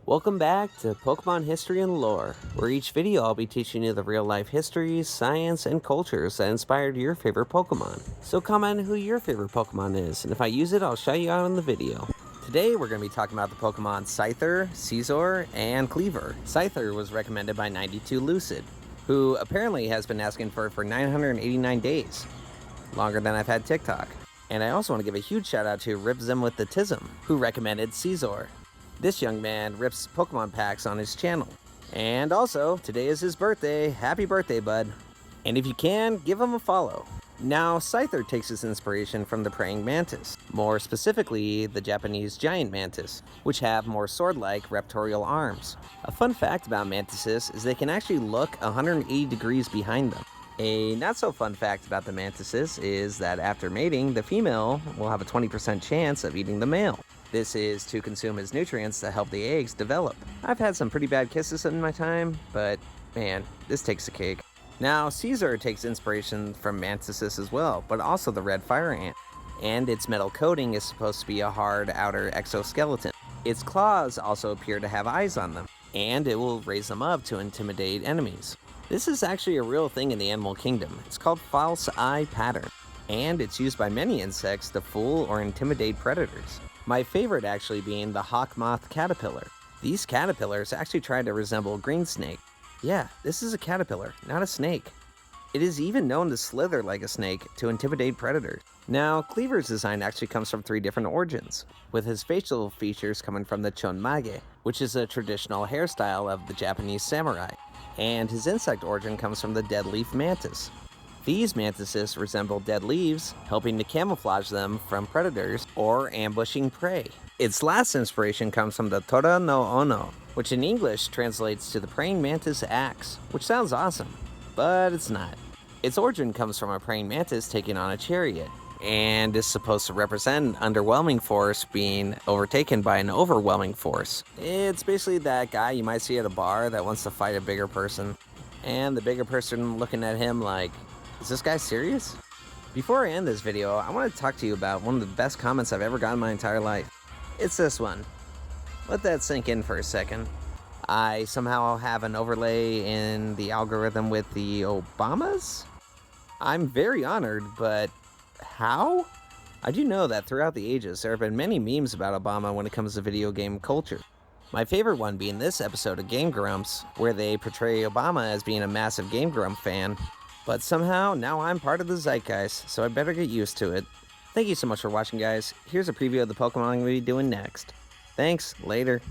Welcome back to Pokemon History and Lore, where each video I'll be teaching you the real life histories, science, and cultures that inspired your favorite Pokemon. So comment who your favorite Pokemon is, and if I use it, I'll shout you out in the video. Today we're going to be talking about the Pokemon Scyther, Scizor, and Kleavor. Scyther was recommended by 92 Lucid, who apparently has been asking for it for 989 days, longer than I've had TikTok. And I also want to give a huge shout out to Rip Zim with the Tism, who recommended Scizor. This young man rips Pokemon packs on his channel. And also, today is his birthday. Happy birthday, bud. And if you can, give him a follow. Now, Scyther takes his inspiration from the praying mantis, more specifically the Japanese giant mantis, which have more sword-like raptorial arms. A fun fact about mantises is they can actually look 180 degrees behind them. A not so fun fact about the mantises is that after mating, the female will have a 20% chance of eating the male. This is to consume his nutrients to help the eggs develop. I've had some pretty bad kisses in my time, but man, this takes the cake. Now, Scizor takes inspiration from mantises as well, but also the red fire ant. And its metal coating is supposed to be a hard outer exoskeleton. Its claws also appear to have eyes on them, and it will raise them up to intimidate enemies. This is actually a real thing in the animal kingdom. It's called false eye pattern, and it's used by many insects to fool or intimidate predators. My favorite actually being the hawk moth caterpillar. These caterpillars actually try to resemble a green snake. Yeah, this is a caterpillar, not a snake. It is even known to slither like a snake to intimidate predators. Now, Kleavor's design actually comes from 3 different origins, with his facial features coming from the chonmage, which is a traditional hairstyle of the Japanese samurai, and his insect origin comes from the dead leaf mantis. These mantises resemble dead leaves, helping to camouflage them from predators or ambushing prey. Its last inspiration comes from the Tora no Ono, which in English translates to the praying mantis axe, which sounds awesome, but it's not. Its origin comes from a praying mantis taking on a chariot, and is supposed to represent an underwhelming force being overtaken by an overwhelming force. It's basically that guy you might see at a bar that wants to fight a bigger person, and the bigger person looking at him like, is this guy serious? Before I end this video, I want to talk to you about one of the best comments I've ever gotten in my entire life. It's this one. Let that sink in for a second. I somehow have an overlay in the algorithm with the Obamas? I'm very honored, but how? I do know that throughout the ages, there have been many memes about Obama when it comes to video game culture. My favorite one being this episode of Game Grumps, where they portray Obama as being a massive Game Grump fan. But somehow, now I'm part of the zeitgeist, so I better get used to it. Thank you so much for watching, guys. Here's a preview of the Pokemon I'm going to be doing next. Thanks, later.